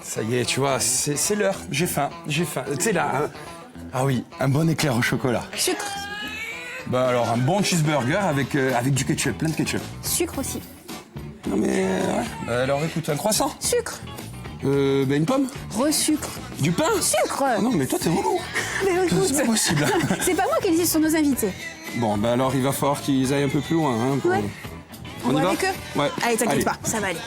Ça y est, tu vois, c'est l'heure. J'ai faim. C'est là, hein. Ah oui, un bon éclair au chocolat. Sucre. Bah alors, un bon cheeseburger avec du ketchup, plein de ketchup. Sucre aussi. Non mais, ouais. Alors écoute, un croissant. Sucre. Une pomme. Resucre. Du pain. Sucre. Oh non mais toi t'es relou. Mais écoute, C'est pas possible. c'est pas moi qui le dis, ce sont nos invités. Bon, bah alors il va falloir qu'ils aillent un peu plus loin. Hein, Ouais. On y va va avec eux. Ouais. Allez, t'inquiète pas, ça va aller.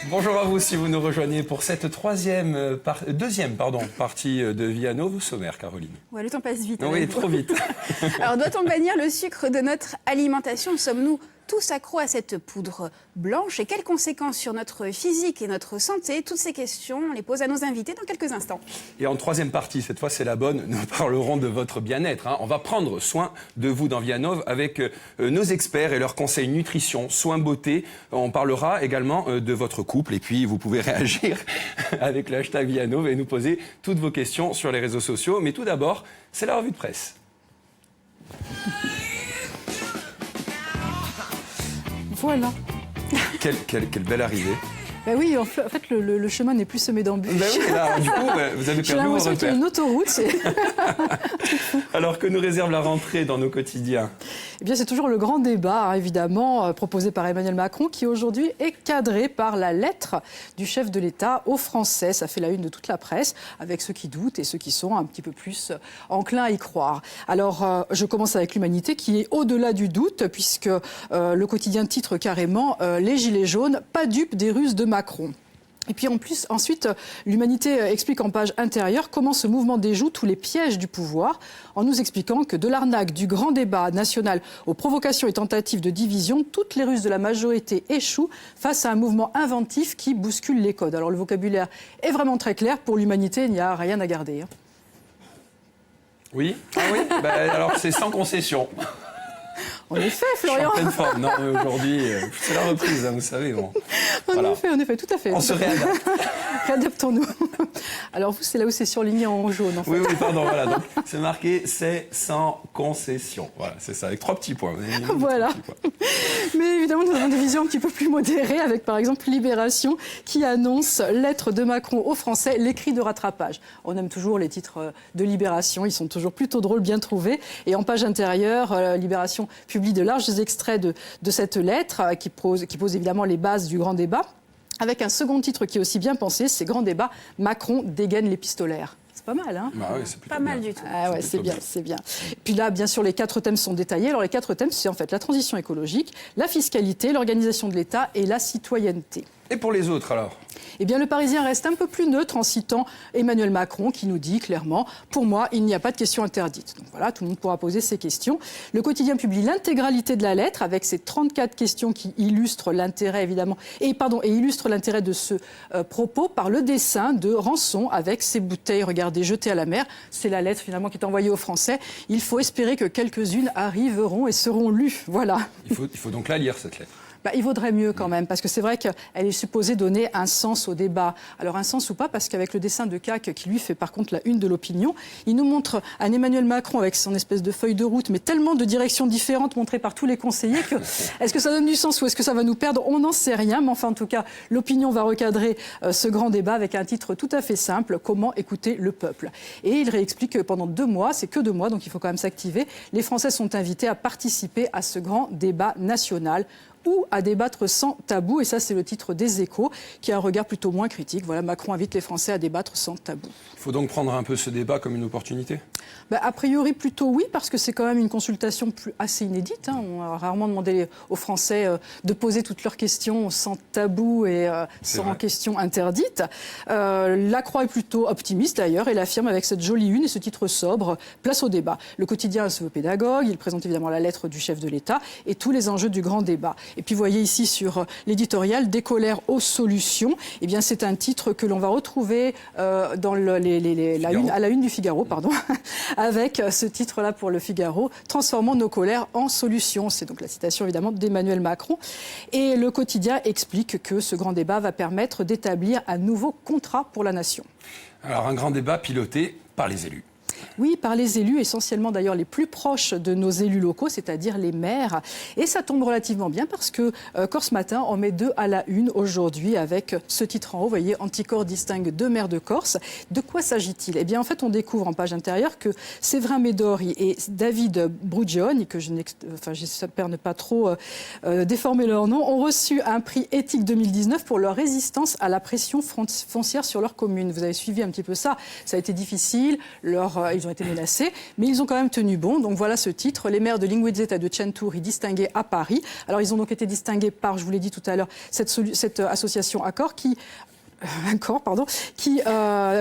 Bonjour à vous si vous nous rejoignez pour cette deuxième partie de Vie à Nouveau sommaire, Caroline. Ouais, le temps passe vite. Oui, trop vite. Alors, doit-on bannir le sucre de notre alimentation? Sommes-nous tous accros à cette poudre blanche? Et quelles conséquences sur notre physique et notre santé? Toutes ces questions, on les pose à nos invités dans quelques instants. Et en troisième partie, cette fois c'est la bonne, nous parlerons de votre bien-être. Hein. On va prendre soin de vous dans Vianov avec nos experts et leurs conseils nutrition, soins beauté. On parlera également de votre couple et puis vous pouvez réagir avec le hashtag Vianov et nous poser toutes vos questions sur les réseaux sociaux. Mais tout d'abord, c'est la revue de presse. Voilà. Quelle belle arrivée. Ben oui, en fait, le chemin n'est plus semé d'embûches. Ben oui, là, du coup, vous avez J'ai perdu vos l'impression qu'il y a repères. une autoroute. Alors que nous réserve la rentrée dans nos quotidiens? Eh bien, c'est toujours le grand débat, hein, évidemment, proposé par Emmanuel Macron, qui aujourd'hui est cadré par la lettre du chef de l'État aux Français. Ça fait la une de toute la presse, avec ceux qui doutent et ceux qui sont un petit peu plus enclins à y croire. Alors, je commence avec l'Humanité, qui est au-delà du doute, puisque le quotidien titre carrément « Les Gilets jaunes, pas dupes des ruses de Macron ». Et puis ensuite, l'Humanité explique en page intérieure comment ce mouvement déjoue tous les pièges du pouvoir, en nous expliquant que de l'arnaque du grand débat national aux provocations et tentatives de division, toutes les ruses de la majorité échouent face à un mouvement inventif qui bouscule les codes. Alors le vocabulaire est vraiment très clair, pour l'Humanité, il n'y a rien à garder. Hein. Oui. Ah oui. Alors c'est sans concession. En effet, Je suis Florian. en pleine forme. Non, mais aujourd'hui, c'est la reprise, hein, vous savez. Bon. Voilà. En effet, tout à fait. On se réadapte. Réadaptons-nous. Alors vous, c'est là où c'est surligné en jaune, en fait. Oui, pardon, voilà. Donc, c'est marqué, c'est sans concession. Voilà, c'est ça, avec 3 petits points. Vous avez mis Voilà. 3 petits points. Mais évidemment, nous avons des visions un petit peu plus modérées, avec par exemple Libération, qui annonce lettre de Macron aux Français, les cris de rattrapage. On aime toujours les titres de Libération, ils sont toujours plutôt drôles, bien trouvés. Et en page intérieure, Libération publie de larges extraits de cette lettre qui pose évidemment les bases du grand débat, avec un second titre qui est aussi bien pensé, c'est Grand débat, Macron dégaine l'épistolaire. C'est pas mal, hein? Bah oui, c'est plutôt Pas mal bien. du tout. Ah ouais, c'est bien, c'est bien. Puis là, bien sûr, les 4 thèmes sont détaillés. Alors les 4 thèmes, c'est en fait la transition écologique, la fiscalité, l'organisation de l'État et la citoyenneté. Et pour les autres, alors? Eh bien, le Parisien reste un peu plus neutre en citant Emmanuel Macron qui nous dit clairement « Pour moi, il n'y a pas de questions interdites ». Donc voilà, tout le monde pourra poser ses questions. Le quotidien publie l'intégralité de la lettre avec ses 34 questions qui illustrent l'intérêt, évidemment, et illustrent l'intérêt de ce propos par le dessin de Rançon avec ses bouteilles, regardez, jetées à la mer. C'est la lettre, finalement, qui est envoyée aux Français. Il faut espérer que quelques-unes arriveront et seront lues. Voilà. Il faut donc la lire, cette lettre. Il vaudrait mieux quand même, parce que c'est vrai qu'elle est supposée donner un sens au débat. Alors un sens ou pas, parce qu'avec le dessin de CAC, qui lui fait par contre la une de l'opinion, il nous montre un Emmanuel Macron avec son espèce de feuille de route, mais tellement de directions différentes montrées par tous les conseillers que est-ce que ça donne du sens ou est-ce que ça va nous perdre? On n'en sait rien, mais enfin en tout cas, l'opinion va recadrer ce grand débat avec un titre tout à fait simple, Comment écouter le peuple. Et il réexplique que pendant 2 mois, c'est que 2 mois, donc il faut quand même s'activer, les Français sont invités à participer à ce grand débat national ou à débattre sans tabou. Et ça, c'est le titre des Échos, qui a un regard plutôt moins critique. Voilà, Macron invite les Français à débattre sans tabou. Il faut donc prendre un peu ce débat comme une opportunité? A priori, plutôt oui, parce que c'est quand même une consultation assez inédite. Hein. On a rarement demandé aux Français de poser toutes leurs questions sans tabou et sans questions interdites. La Croix est plutôt optimiste d'ailleurs et l'affirme avec cette jolie une et ce titre sobre, Place au débat. Le quotidien se veut pédagogue, il présente évidemment la lettre du chef de l'État et tous les enjeux du grand débat. Et puis vous voyez ici sur l'éditorial, des colères aux solutions. Eh bien c'est un titre que l'on va retrouver dans à la une du Figaro, pardon, avec ce titre-là pour le Figaro, transformons nos colères en solutions. C'est donc la citation évidemment d'Emmanuel Macron. Et le quotidien explique que ce grand débat va permettre d'établir un nouveau contrat pour la nation. Alors un grand débat piloté par les élus. Oui, par les élus, essentiellement d'ailleurs les plus proches de nos élus locaux, c'est-à-dire les maires. Et ça tombe relativement bien parce que Corse Matin en met 2 à la une aujourd'hui avec ce titre en haut. Vous voyez, Anticor distingue 2 maires de Corse. De quoi s'agit-il? Eh bien, en fait, on découvre en page intérieure que Séverin Médori et David Brugioni, que j'espère ne pas trop déformer leur nom, ont reçu un prix éthique 2019 pour leur résistance à la pression foncière sur leur commune. Vous avez suivi un petit peu ça. Ça a été difficile. Ils ont été menacés, mais ils ont quand même tenu bon. Donc voilà ce titre. Les maires de Linguizzetta et de Centuri distingués à Paris. Alors ils ont donc été distingués par, je vous l'ai dit tout à l'heure, cette association Accor qui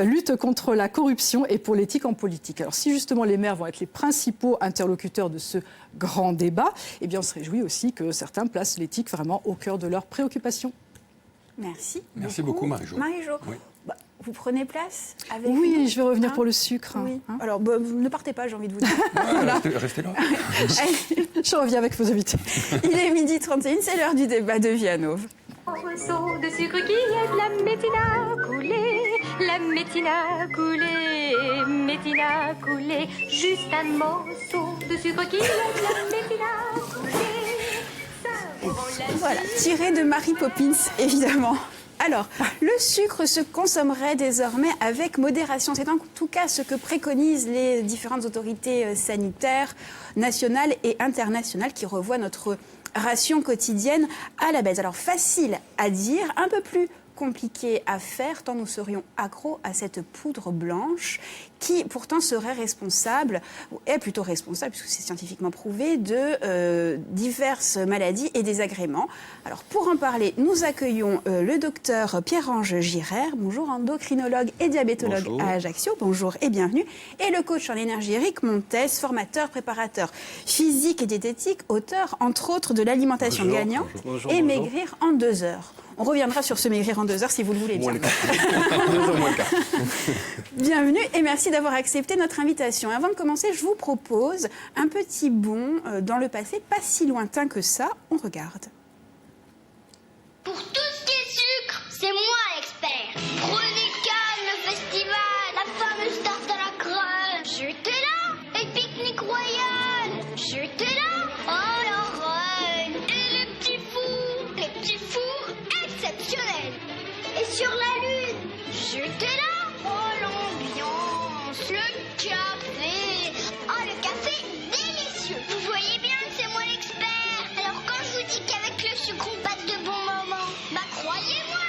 lutte contre la corruption et pour l'éthique en politique. Alors si justement les maires vont être les principaux interlocuteurs de ce grand débat, eh bien on se réjouit aussi que certains placent l'éthique vraiment au cœur de leurs préoccupations. Merci. Merci beaucoup Marie-Jo. Marie-Jo. Oui. Vous prenez place avec Oui, nous, je vais revenir pour le sucre. Oui. Hein. Alors, ne partez pas, j'ai envie de vous dire. Restez là. Je reviens avec vos invités. Il est 12h31, c'est l'heure du débat de Vianov. Ruisseau de sucre qui aide la médine à couler, la médine à couler, médine à couler. Juste un morceau de sucre qui aide la médine à couler. Voilà, tiré de Mary Poppins, évidemment. Alors, le sucre se consommerait désormais avec modération. C'est en tout cas ce que préconisent les différentes autorités sanitaires nationales et internationales qui revoient notre ration quotidienne à la baisse. Alors, facile à dire, un peu plus compliqué à faire tant nous serions accros à cette poudre blanche qui pourtant serait responsable, ou est plutôt responsable puisque c'est scientifiquement prouvé, de diverses maladies et désagréments. Alors pour en parler, nous accueillons le docteur Pierre-Ange Girard, bonjour, endocrinologue et diabétologue bonjour. à Ajaccio, bonjour et bienvenue, et le coach en énergie Eric Montes, formateur, préparateur physique et diététique, auteur entre autres de l'alimentation Bonjour, gagnante bonjour, et bonjour. maigrir en 2 heures. On reviendra sur ce maigrir en 2 heures si vous le voulez bien. Moins le quart. 2 heures moins le quart. Bienvenue et merci d'avoir accepté notre invitation. Et avant de commencer, je vous propose un petit bond dans le passé, pas si lointain que ça. On regarde. Pour tout ce qui est sucre, c'est moi l'expert. Prenez Cannes, le festival, la fameuse tarte à la crème. J'étais là. Et pique-nique royal. J'étais là. Oh la reine. Et les petits fours exceptionnels. Et sur la lune, j'étais là. Oh l'ambiance, le café. Oh le café délicieux. Vous voyez bien que c'est moi l'expert. Alors quand je vous dis qu'avec le sucre on passe de bons moments, bah croyez-moi.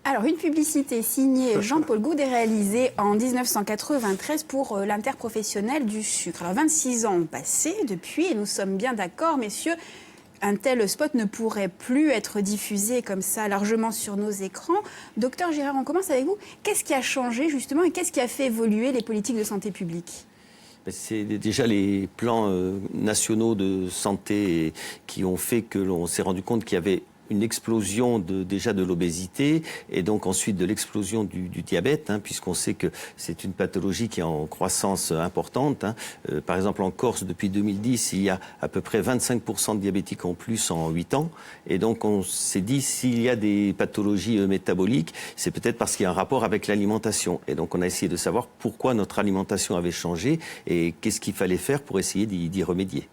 Alors, une publicité signée Jean-Paul Goude est réalisée en 1993 pour l'interprofessionnel du sucre. Alors, 26 ans ont passé depuis et nous sommes bien d'accord, messieurs, un tel spot ne pourrait plus être diffusé comme ça largement sur nos écrans. Docteur Girard, on commence avec vous. Qu'est-ce qui a changé justement et qu'est-ce qui a fait évoluer les politiques de santé publique ? C'est déjà les plans nationaux de santé qui ont fait que l'on s'est rendu compte qu'il y avait une explosion déjà de l'obésité et donc ensuite de l'explosion du diabète, puisqu'on sait que c'est une pathologie qui est en croissance importante. Par exemple, en Corse, depuis 2010, il y a à peu près 25% de diabétiques en plus en 8 ans. Et donc, on s'est dit, s'il y a des pathologies métaboliques, c'est peut-être parce qu'il y a un rapport avec l'alimentation. Et donc, on a essayé de savoir pourquoi notre alimentation avait changé et qu'est-ce qu'il fallait faire pour essayer d'y remédier.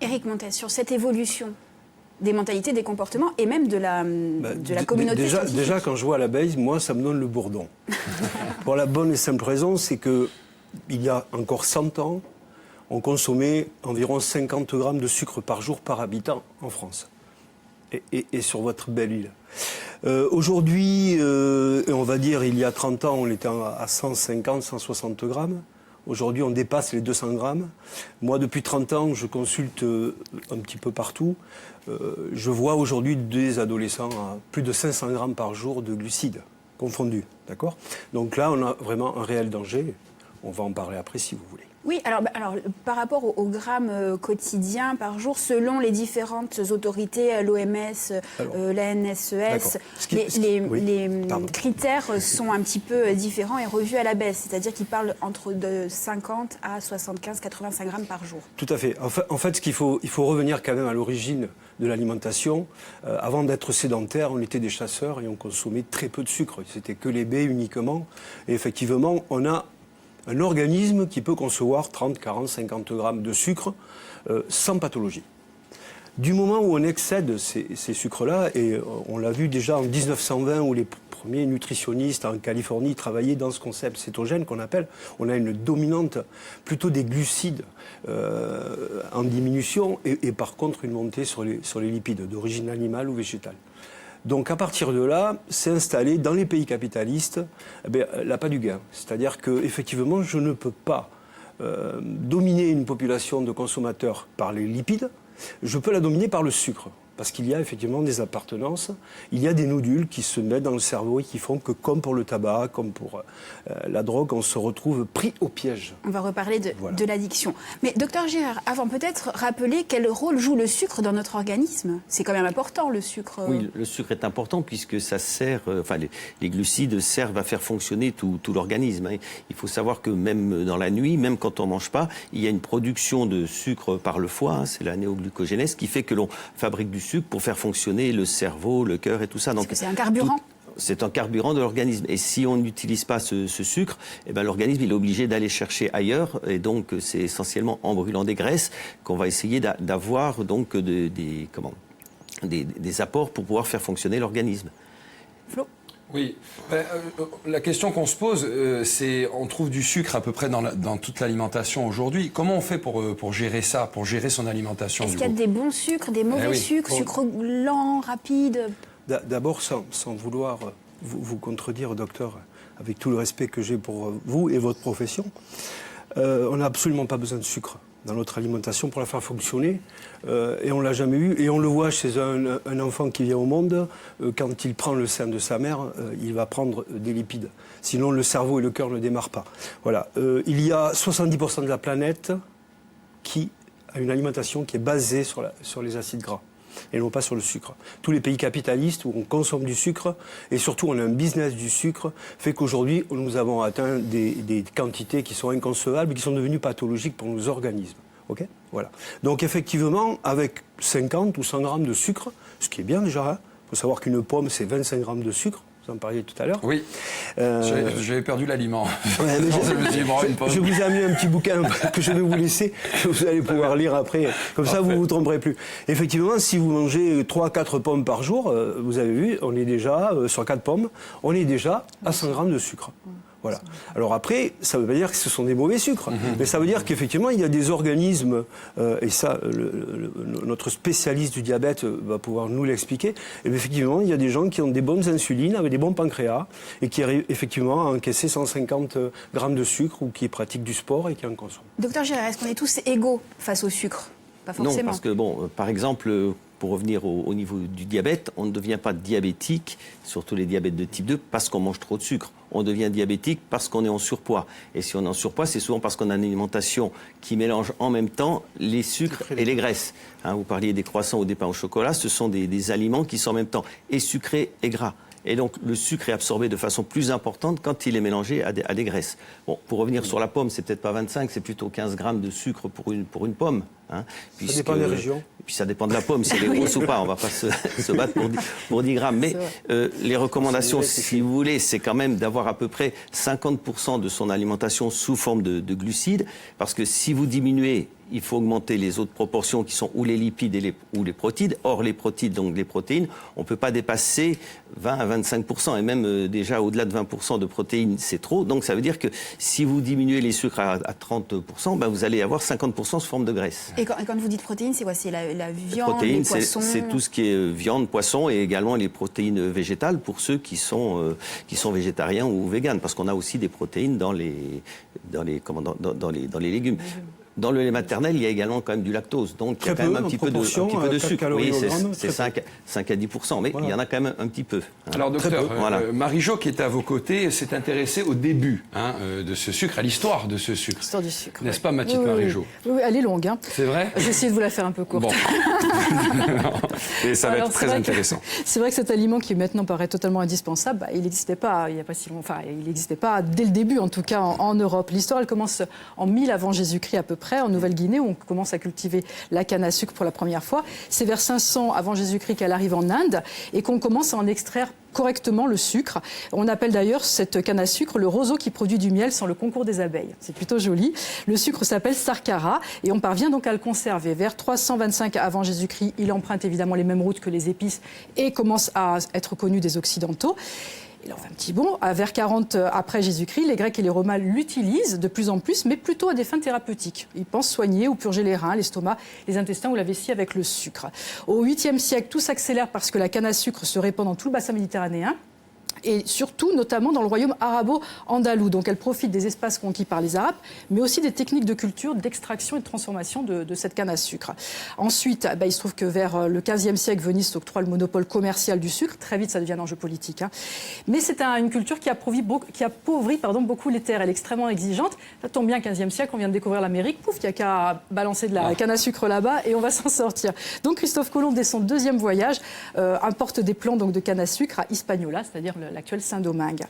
Éric Montes, sur cette évolution des mentalités, des comportements et même de la communauté scientifique. Déjà, quand je vois l'abeille, moi, ça me donne le bourdon. Pour la bonne et simple raison, c'est que il y a encore 100 ans, on consommait environ 50 grammes de sucre par jour par habitant en France. Et sur votre belle île. Aujourd'hui, on va dire, il y a 30 ans, on était à 150, 160 grammes. Aujourd'hui, on dépasse les 200 grammes. Moi, depuis 30 ans, je consulte un petit peu partout. Je vois aujourd'hui des adolescents à plus de 500 grammes par jour de glucides confondus. D'accord ? Donc là, on a vraiment un réel danger. On va en parler après si vous voulez. Oui, alors par rapport au gramme quotidien par jour, selon les différentes autorités, l'OMS, la NSES, les critères sont un petit peu différents et revus à la baisse. C'est-à-dire qu'ils parlent entre de 50 à 75, 85 grammes par jour. Tout à fait. En fait, il faut revenir quand même à l'origine de l'alimentation. Avant d'être sédentaire, on était des chasseurs et on consommait très peu de sucre. C'était que les baies uniquement. Et effectivement, on a un organisme qui peut concevoir 30, 40, 50 grammes de sucre sans pathologie. Du moment où on excède ces sucres-là, et on l'a vu déjà en 1920 où les premiers nutritionnistes en Californie travaillaient dans ce concept cétogène qu'on appelle, on a une dominante plutôt des glucides en diminution et par contre une montée sur les lipides d'origine animale ou végétale. Donc à partir de là, s'est installé dans les pays capitalistes l'appât du gain. C'est-à-dire qu'effectivement, je ne peux pas dominer une population de consommateurs par les lipides, je peux la dominer par le sucre. Parce qu'il y a effectivement des appartenances, il y a des nodules qui se mettent dans le cerveau et qui font que, comme pour le tabac, comme pour la drogue, on se retrouve pris au piège. On va reparler de l'addiction. Mais docteur Girard, avant peut-être rappeler quel rôle joue le sucre dans notre organisme. C'est quand même important, le sucre. Oui, le sucre est important puisque ça sert, les glucides servent à faire fonctionner tout l'organisme. Il faut savoir que même dans la nuit, même quand on ne mange pas, il y a une production de sucre par le foie, c'est la néoglucogénèse, qui fait que l'on fabrique du sucre pour faire fonctionner le cerveau, le cœur et tout ça. Donc c'est un carburant. C'est un carburant de l'organisme. Et si on n'utilise pas ce sucre, l'organisme il est obligé d'aller chercher ailleurs. Et donc c'est essentiellement en brûlant des graisses qu'on va essayer d'avoir donc des apports pour pouvoir faire fonctionner l'organisme. Flo ? Oui, la question qu'on se pose, c'est on trouve du sucre à peu près dans toute l'alimentation aujourd'hui. Comment on fait pour gérer ça, pour gérer son alimentation? Est-ce qu'il y a des bons sucres, des mauvais sucres, sucre lent, rapide? D'abord, sans vouloir vous contredire, docteur, avec tout le respect que j'ai pour vous et votre profession, on n'a absolument pas besoin de sucre dans notre alimentation pour la faire fonctionner. Et on ne l'a jamais eu. Et on le voit chez un enfant qui vient au monde, quand il prend le sein de sa mère, il va prendre des lipides. Sinon, le cerveau et le cœur ne démarrent pas. Voilà. Il y a 70% de la planète qui a une alimentation qui est basée sur les acides gras et non pas sur le sucre. Tous les pays capitalistes où on consomme du sucre, et surtout on a un business du sucre, fait qu'aujourd'hui nous avons atteint des quantités qui sont inconcevables, qui sont devenues pathologiques pour nos organismes. Okay, voilà. Donc effectivement, avec 50 ou 100 grammes de sucre, ce qui est bien déjà, il faut savoir qu'une pomme c'est 25 grammes de sucre, vous en parliez tout à l'heure. Oui, j'avais perdu l'aliment. Ouais, je vous ai amené un petit bouquin que je vais vous laisser, que vous allez pouvoir lire après, comme ça vous ne vous tromperez plus. Effectivement, si vous mangez 3-4 pommes par jour, vous avez vu, on est déjà, sur 4 pommes, on est déjà à 100 grammes de sucre. Voilà. Alors après, ça ne veut pas dire que ce sont des mauvais sucres, mais ça veut dire qu'effectivement, il y a des organismes, et ça, notre spécialiste du diabète va pouvoir nous l'expliquer, et effectivement, il y a des gens qui ont des bonnes insulines, avec des bons pancréas, et qui arrivent effectivement à encaisser 150 grammes de sucre, ou qui pratiquent du sport et qui en consomment. Docteur Girard, est-ce qu'on est tous égaux face au sucre? Pas forcément. Non, parce que, par exemple, pour revenir au niveau du diabète, on ne devient pas diabétique, surtout les diabètes de type 2, parce qu'on mange trop de sucre. On devient diabétique parce qu'on est en surpoids. Et si on est en surpoids, c'est souvent parce qu'on a une alimentation qui mélange en même temps les sucres et les graisses. Vous parliez des croissants ou des pains au chocolat, ce sont des aliments qui sont en même temps et sucrés et gras. Et donc, le sucre est absorbé de façon plus importante quand il est mélangé à des graisses. Bon, pour revenir sur la pomme, c'est peut-être pas 25, c'est plutôt 15 grammes de sucre pour une pomme. Ça dépend des régions. Puis ça dépend de la pomme, si elle est grosse ou pas. On ne va pas se battre pour 10 grammes. Mais les recommandations, si vous voulez, c'est quand même d'avoir à peu près 50% de son alimentation sous forme de glucides. Parce que si vous diminuez, il faut augmenter les autres proportions qui sont ou les lipides ou les protides. Or, les protides, donc les protéines, on ne peut pas dépasser 20 à 25%. Et même déjà au-delà de 20% de protéines, c'est trop. Donc ça veut dire que si vous diminuez les sucres à 30%, vous allez avoir 50% sous forme de graisse. Et quand vous dites protéines, c'est quoi? C'est la viande, protéines, les poissons? C'est tout ce qui est viande, poisson et également les protéines végétales pour ceux qui sont végétariens ou véganes. Parce qu'on a aussi des protéines dans les légumes. Dans le lait maternel, il y a également quand même du lactose, donc il y a quand même un petit peu de sucre. Oui, c'est 5 à 10%, mais il y en a quand même un petit peu. Alors docteur, Marie-Jo qui était à vos côtés s'est intéressée au début de ce sucre, à l'histoire de ce sucre. L'histoire du sucre. N'est-ce pas, ma petite Marie-Jo? Oui, elle est longue. Hein. C'est vrai? Je vais essayer de vous la faire un peu courte. Bon. Et ça va être très intéressant. C'est vrai que cet aliment qui maintenant paraît totalement indispensable, il n'existait pas il n'y a pas si longtemps, enfin il n'existait pas dès le début en tout cas en Europe. L'histoire elle commence en 1000 avant Jésus-Christ à peu près, en Nouvelle-Guinée où on commence à cultiver la canne à sucre pour la première fois. C'est vers 500 avant Jésus-Christ qu'elle arrive en Inde et qu'on commence à en extraire correctement le sucre. On appelle d'ailleurs cette canne à sucre le roseau qui produit du miel sans le concours des abeilles. C'est plutôt joli. Le sucre s'appelle sarkara et on parvient donc à le conserver. Vers 325 avant Jésus-Christ, il emprunte évidemment les mêmes routes que les épices et commence à être connu des Occidentaux. Et là, on fait un petit bond. Vers 40 après Jésus-Christ, les Grecs et les Romains l'utilisent de plus en plus, mais plutôt à des fins thérapeutiques. Ils pensent soigner ou purger les reins, l'estomac, les intestins ou la vessie avec le sucre. Au 8e siècle, tout s'accélère parce que la canne à sucre se répand dans tout le bassin méditerranéen. Et surtout, notamment dans le royaume arabo-andalou. Donc elle profite des espaces conquis par les Arabes, mais aussi des techniques de culture, d'extraction et de transformation de cette canne à sucre. Ensuite, il se trouve que vers le 15e siècle, Venise s'octroie le monopole commercial du sucre. Très vite, ça devient un enjeu politique. Hein. Mais c'est une culture qui appauvrit beaucoup les terres. Elle est extrêmement exigeante. Ça tombe bien, 15e siècle, on vient de découvrir l'Amérique. Pouf, il n'y a qu'à balancer de la canne à sucre là-bas et on va s'en sortir. Donc Christophe Colomb, dès son deuxième voyage, importe des plants donc, de canne à sucre à Hispaniola, c'est-à-dire l'actuel Saint-Domingue.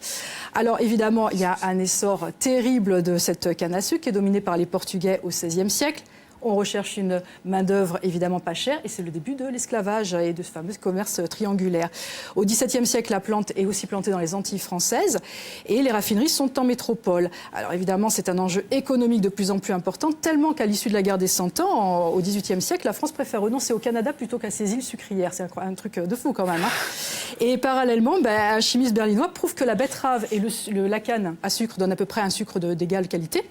Alors évidemment, il y a un essor terrible de cette canne à sucre qui est dominée par les Portugais au XVIe siècle. On recherche une main-d'œuvre évidemment pas chère et c'est le début de l'esclavage et de ce fameux commerce triangulaire. Au XVIIe siècle, la plante est aussi plantée dans les Antilles françaises et les raffineries sont en métropole. Alors évidemment, c'est un enjeu économique de plus en plus important, tellement qu'à l'issue de la guerre des 100 ans, au XVIIIe siècle, la France préfère renoncer au Canada plutôt qu'à ses îles sucrières. C'est un truc de fou quand même. Hein. Et parallèlement, un chimiste berlinois prouve que la betterave et la canne à sucre donnent à peu près un sucre d'égale qualité.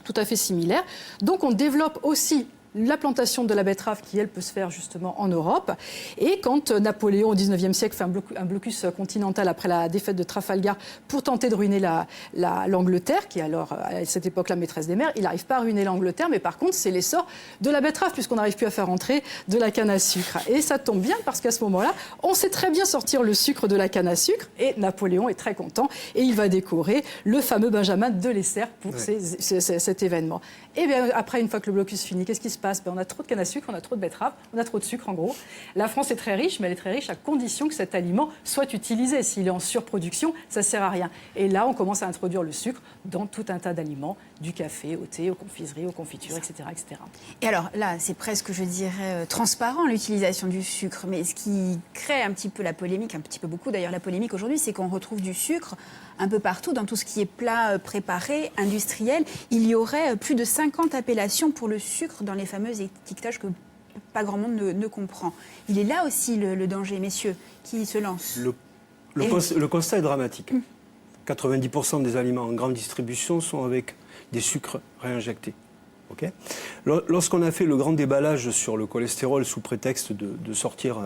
Tout à fait similaire. Donc on développe aussi la plantation de la betterave qui, elle, peut se faire justement en Europe. Et quand Napoléon, au XIXe siècle, fait un blocus continental après la défaite de Trafalgar pour tenter de ruiner l'Angleterre, qui est alors, à cette époque, la maîtresse des mers, il n'arrive pas à ruiner l'Angleterre, mais par contre, c'est l'essor de la betterave, puisqu'on n'arrive plus à faire entrer de la canne à sucre. Et ça tombe bien, parce qu'à ce moment-là, on sait très bien sortir le sucre de la canne à sucre, et Napoléon est très content, et il va décorer le fameux Benjamin de Lesser pour cet événement. Et bien, après, une fois que le blocus finit, qu'est-ce qui se passe? On a trop de canne à sucre, on a trop de betterave, on a trop de sucre en gros. La France est très riche, mais elle est très riche à condition que cet aliment soit utilisé. S'il est en surproduction, ça ne sert à rien. Et là, on commence à introduire le sucre dans tout un tas d'aliments, du café, au thé, aux confiseries, aux confitures, etc., etc. Et alors là, c'est presque, je dirais, transparent l'utilisation du sucre. Mais ce qui crée un petit peu la polémique, un petit peu beaucoup d'ailleurs la polémique aujourd'hui, c'est qu'on retrouve du sucre un peu partout, dans tout ce qui est plat préparé, industriel. Il y aurait plus de 50 appellations pour le sucre dans les fameux étiquetages que pas grand monde ne comprend. Il est là aussi le danger, messieurs, qui se lancent. Le constat est dramatique. 90% des aliments en grande distribution sont avec des sucres réinjectés. Okay. Lorsqu'on a fait le grand déballage sur le cholestérol sous prétexte de sortir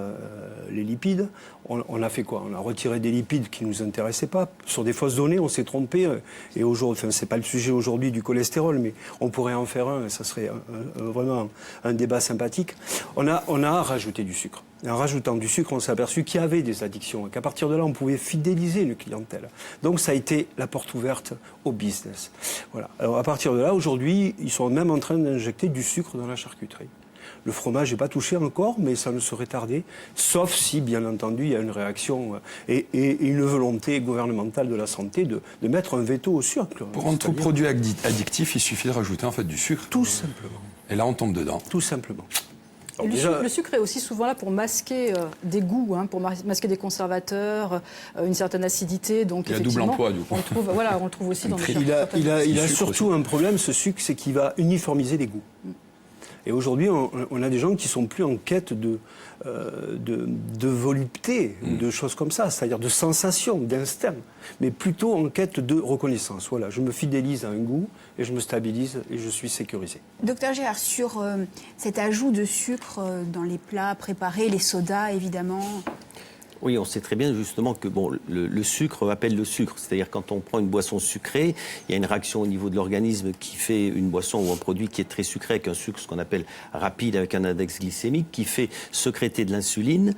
les lipides, on a fait quoi? On a retiré des lipides qui ne nous intéressaient pas. Sur des fausses données, on s'est trompé. Et aujourd'hui, c'est pas le sujet aujourd'hui du cholestérol, mais on pourrait en faire un, et ça serait vraiment un débat sympathique. On a rajouté du sucre. Et en rajoutant du sucre, on s'est aperçu qu'il y avait des addictions et qu'à partir de là, on pouvait fidéliser une clientèle. Donc ça a été la porte ouverte au business. Voilà. Alors à partir de là, aujourd'hui, ils sont même en train d'injecter du sucre dans la charcuterie. Le fromage n'est pas touché encore, mais ça ne serait tardé, sauf si, bien entendu, il y a une réaction et une volonté gouvernementale de la santé de mettre un veto au sucre. Pour rendre tout produit addictif, il suffit de rajouter en fait du sucre. Tout simplement. Et là, on tombe dedans. Tout simplement. Le sucre est aussi souvent là pour masquer des goûts, pour masquer des conservateurs, une certaine acidité. Donc il y a double emploi, du coup. On le trouve aussi dans des Il a surtout un problème, ce sucre, c'est qu'il va uniformiser les goûts. Et aujourd'hui, on a des gens qui sont plus en quête de volupté, de choses comme ça, c'est-à-dire de sensation, d'instinct, mais plutôt en quête de reconnaissance. Voilà, je me fidélise à un goût et je me stabilise et je suis sécurisé. Docteur Gérard, sur cet ajout de sucre dans les plats préparés, les sodas évidemment. Oui, on sait très bien justement que bon, le sucre appelle le sucre. C'est-à-dire quand on prend une boisson sucrée, il y a une réaction au niveau de l'organisme qui fait une boisson ou un produit qui est très sucré avec un sucre, ce qu'on appelle rapide, avec un index glycémique, qui fait sécréter de l'insuline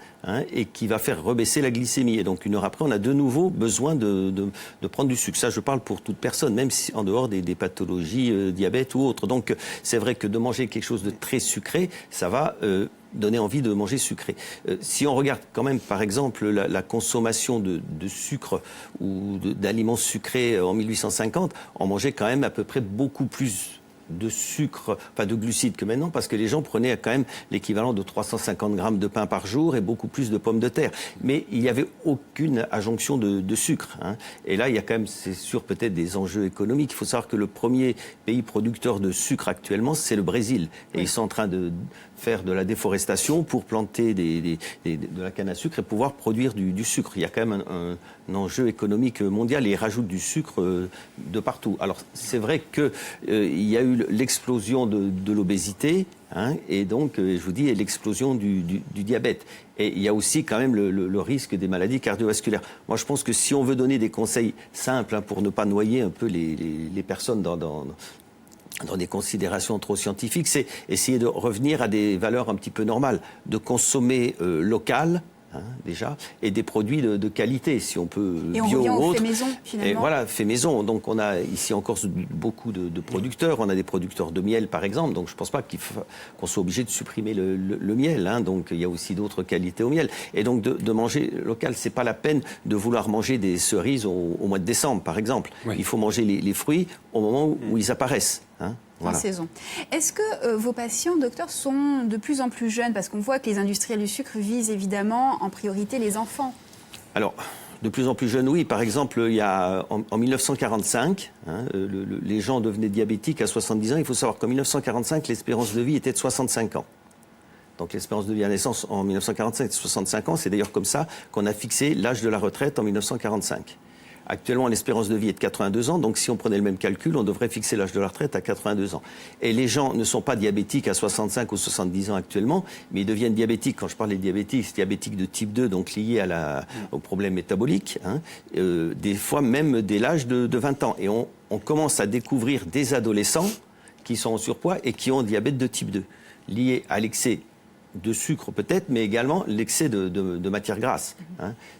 et qui va faire rebaisser la glycémie. Et donc une heure après, on a de nouveau besoin de prendre du sucre. Ça, je parle pour toute personne, même si en dehors des pathologies, diabète ou autres. Donc c'est vrai que de manger quelque chose de très sucré, ça va donner envie de manger sucré. Si on regarde quand même, par exemple, la consommation de sucre ou d'aliments sucrés en 1850, on mangeait quand même à peu près beaucoup plus de sucre, enfin de glucides que maintenant, parce que les gens prenaient quand même l'équivalent de 350 grammes de pain par jour et beaucoup plus de pommes de terre. Mais il n'y avait aucune adjonction de sucre. Et là, il y a quand même, c'est sûr, peut-être des enjeux économiques. Il faut savoir que le premier pays producteur de sucre actuellement, c'est le Brésil. Et ils sont en train de faire de la déforestation pour planter de la canne à sucre et pouvoir produire du sucre. Il y a quand même un enjeu économique mondial et ils rajoutent du sucre de partout. Alors, c'est vrai qu'il y a eu l'explosion de l'obésité, et donc, je vous dis, l'explosion du diabète. Et il y a aussi quand même le risque des maladies cardiovasculaires. Moi, je pense que si on veut donner des conseils simples pour ne pas noyer un peu les personnes dans des considérations trop scientifiques, c'est essayer de revenir à des valeurs un petit peu normales, de consommer local, déjà, et des produits de qualité, si on peut, et on bio revient ou au autre. fait maison, finalement. Et voilà, fait maison. Donc on a ici en Corse beaucoup de producteurs. On a des producteurs de miel, par exemple. Donc je ne pense pas qu'on soit obligé de supprimer le miel. Donc il y a aussi d'autres qualités au miel. Et donc de manger local, c'est pas la peine de vouloir manger des cerises au mois de décembre, par exemple. Oui. Il faut manger les fruits au moment où ils apparaissent. Voilà. En saison. Est-ce que vos patients, docteur, sont de plus en plus jeunes? Parce qu'on voit que les industriels du sucre visent évidemment en priorité les enfants. Alors, de plus en plus jeunes, oui. Par exemple, il y a, en 1945, les gens devenaient diabétiques à 70 ans. Il faut savoir qu'en 1945, l'espérance de vie était de 65 ans. Donc l'espérance de vie à naissance en 1945 était de 65 ans. C'est d'ailleurs comme ça qu'on a fixé l'âge de la retraite en 1945. Actuellement, l'espérance de vie est de 82 ans, donc si on prenait le même calcul, on devrait fixer l'âge de la retraite à 82 ans. Et les gens ne sont pas diabétiques à 65 ou 70 ans actuellement, mais ils deviennent diabétiques. Quand je parle des diabétiques, c'est diabétiques de type 2, donc liés aux problèmes métaboliques, des fois même dès l'âge de 20 ans. Et on commence à découvrir des adolescents qui sont en surpoids et qui ont un diabète de type 2, lié à l'excès de sucre peut-être, mais également l'excès de matières grasses.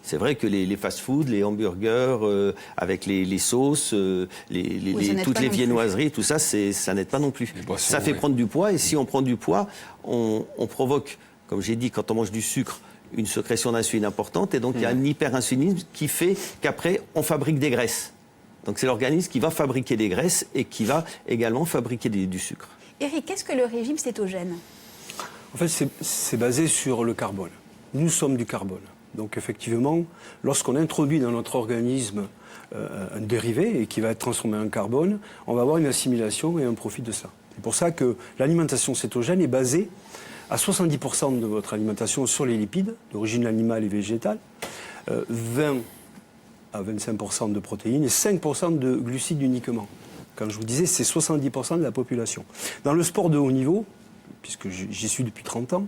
C'est vrai que les fast-foods, les hamburgers, avec les sauces, toutes les viennoiseries, tout ça, ça n'aide pas non plus. Ça fait prendre du poids, et si on prend du poids, on provoque, comme j'ai dit, quand on mange du sucre, une sécrétion d'insuline importante, et donc il y a un hyperinsulinisme qui fait qu'après, on fabrique des graisses. Donc c'est l'organisme qui va fabriquer des graisses et qui va également fabriquer du sucre. Eric, qu'est-ce que le régime cétogène ? En fait, c'est basé sur le carbone. Nous sommes du carbone. Donc effectivement, lorsqu'on introduit dans notre organisme un dérivé et qui va être transformé en carbone, on va avoir une assimilation et un profit de ça. C'est pour ça que l'alimentation cétogène est basée à 70% de votre alimentation sur les lipides, d'origine animale et végétale, 20 à 25% de protéines et 5% de glucides uniquement. Quand je vous disais, c'est 70% de la population. Dans le sport de haut niveau, puisque j'y suis depuis 30 ans,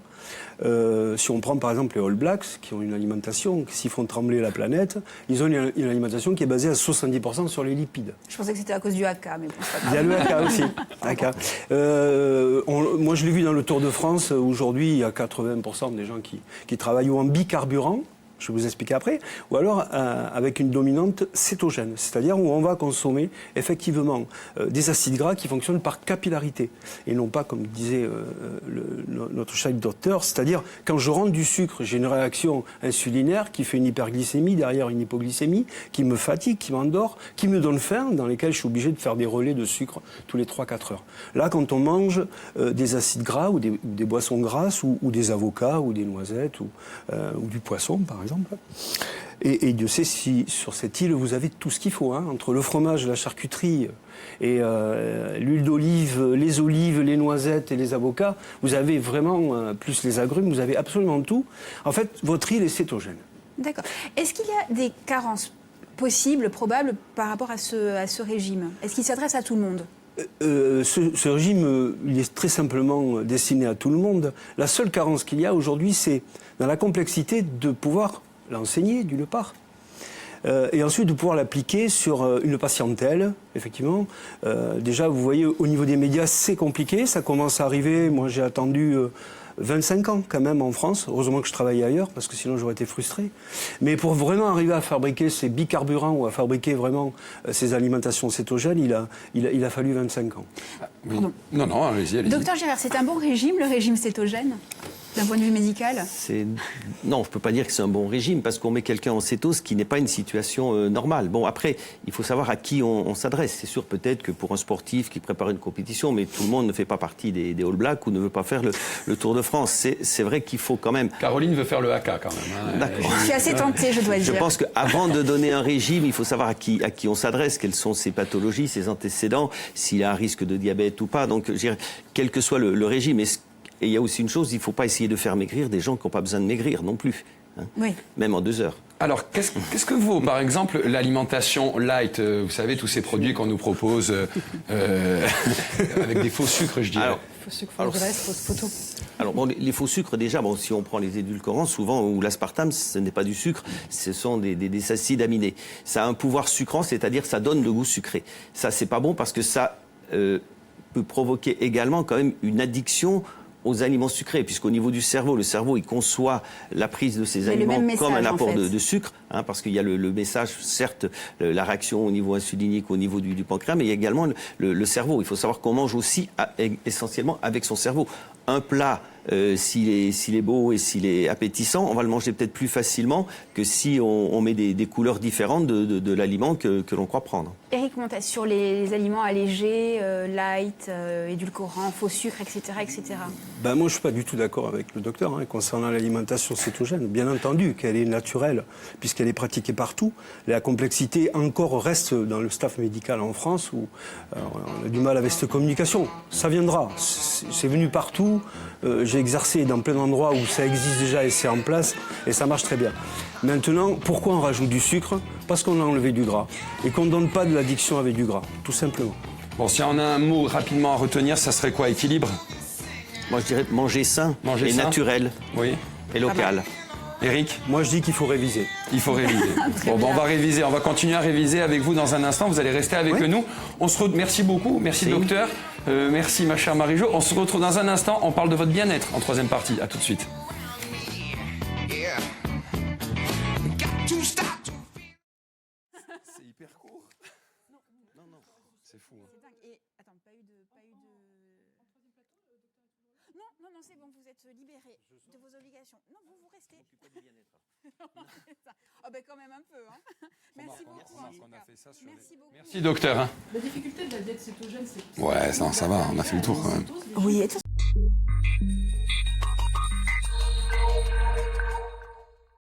si on prend par exemple les All Blacks, qui ont une alimentation, s'ils font trembler la planète, ils ont une alimentation qui est basée à 70% sur les lipides. Je pensais que c'était à cause du haka, mais bon, c'est pas grave. Il y a le haka aussi. Haka. Moi, je l'ai vu dans le Tour de France. Aujourd'hui, il y a 80% des gens qui travaillent ou en bicarburant, je vais vous expliquer après, ou alors avec une dominante cétogène, c'est-à-dire où on va consommer effectivement des acides gras qui fonctionnent par capillarité, et non pas comme disait notre cher docteur, c'est-à-dire quand je rentre du sucre, j'ai une réaction insulinaire qui fait une hyperglycémie, derrière une hypoglycémie, qui me fatigue, qui m'endort, qui me donne faim, dans lesquels je suis obligé de faire des relais de sucre tous les 3-4 heures. Là, quand on mange des acides gras ou des boissons grasses ou des avocats ou des noisettes ou du poisson, par exemple, et Dieu sait si sur cette île vous avez tout ce qu'il faut, entre le fromage, la charcuterie et l'huile d'olive, les olives, les noisettes et les avocats, vous avez vraiment, plus les agrumes, vous avez absolument tout. En fait, votre île est cétogène. D'accord. Est-ce qu'il y a des carences possibles, probables, par rapport à ce régime? Est-ce qu'il s'adresse à tout le monde? Ce régime, il est très simplement destiné à tout le monde. La seule carence qu'il y a aujourd'hui, c'est dans la complexité de pouvoir l'enseigner d'une part. Et ensuite de pouvoir l'appliquer sur une patientèle, effectivement. Déjà, vous voyez, au niveau des médias, c'est compliqué, ça commence à arriver. Moi, j'ai attendu 25 ans quand même en France. Heureusement que je travaillais ailleurs, parce que sinon j'aurais été frustré. Mais pour vraiment arriver à fabriquer ces bicarburants ou à fabriquer vraiment ces alimentations cétogènes, il a fallu 25 ans. Oui. Non, allez-y. Docteur Gérard, c'est un bon régime, le régime cétogène, d'un point de vue médical? Non, je ne peux pas dire que c'est un bon régime parce qu'on met quelqu'un en cétose qui n'est pas une situation normale. Bon, après, il faut savoir à qui on s'adresse. C'est sûr peut-être que pour un sportif qui prépare une compétition, mais tout le monde ne fait pas partie des All Blacks ou ne veut pas faire le Tour de France. C'est vrai qu'il faut quand même... Caroline veut faire le haka quand même. Hein. D'accord. Je suis assez tentée, je dois dire. Je pense qu'avant de donner un régime, il faut savoir à qui on s'adresse, quelles sont ses pathologies, ses antécédents, s'il a un risque de diabète ou pas. Donc, je dirais, quel que soit le régime... Et il y a aussi une chose, il ne faut pas essayer de faire maigrir des gens qui n'ont pas besoin de maigrir non plus. Hein. Oui. Même en 2 heures. Alors, qu'est-ce que vaut, par exemple, l'alimentation light, vous savez, tous ces produits qu'on nous propose avec des faux sucres, je dirais. Alors, Faux sucre, fausse graisse, fausse photo. Alors, bon, les faux sucres, déjà, bon, si on prend les édulcorants, souvent, ou l'aspartame, ce n'est pas du sucre, ce sont des acides aminés. Ça a un pouvoir sucrant, c'est-à-dire ça donne le goût sucré. Ça, c'est pas bon parce que ça peut provoquer également quand même une addiction aux aliments sucrés, puisqu'au niveau du cerveau, le cerveau, il conçoit la prise de ces aliments comme un apport de sucre, hein, parce qu'il y a le message, certes, la réaction au niveau insulinique, au niveau du pancréas, mais il y a également le cerveau. Il faut savoir qu'on mange aussi essentiellement avec son cerveau. Un plat, s'il est beau et s'il est appétissant, on va le manger peut-être plus facilement que si on met des couleurs différentes de l'aliment que l'on croit prendre. Éric Montes, sur les aliments allégés, light, édulcorants, faux sucres, etc. etc. Ben moi, je ne suis pas du tout d'accord avec le docteur concernant l'alimentation cétogène. Bien entendu qu'elle est naturelle, puisqu'elle est pratiquée partout. La complexité encore reste dans le staff médical en France, où on a du mal avec cette communication. Ça viendra, c'est venu partout. J'ai exercé dans plein d'endroits où ça existe déjà et c'est en place, et ça marche très bien. Maintenant, pourquoi on rajoute du sucre? Parce qu'on a enlevé du gras, et qu'on ne donne pas de l'addiction avec du gras, tout simplement. Bon, si on a un mot rapidement à retenir, ça serait quoi? Équilibre? Moi, je dirais manger sain et naturel et local. Éric? Moi, je dis qu'il faut réviser. Il faut réviser. Bon, on va réviser. On va continuer à réviser avec vous dans un instant. Vous allez rester avec nous. Merci beaucoup. Merci, docteur. Merci, ma chère Marie-Jo. On se retrouve dans un instant. On parle de votre bien-être en troisième partie. À tout de suite. C'est hyper court. Non. C'est fou. C'est dingue. Et attends, pas eu de... Non, c'est bon, vous êtes libérés de vos obligations. Non, vous restez. Ah ben quand même un peu. Hein. Merci beaucoup. Merci, docteur. Hein. La difficulté de la diète cétogène, c'est... Ouais, ça va, on a fait le tour quand même. Oui, et tout.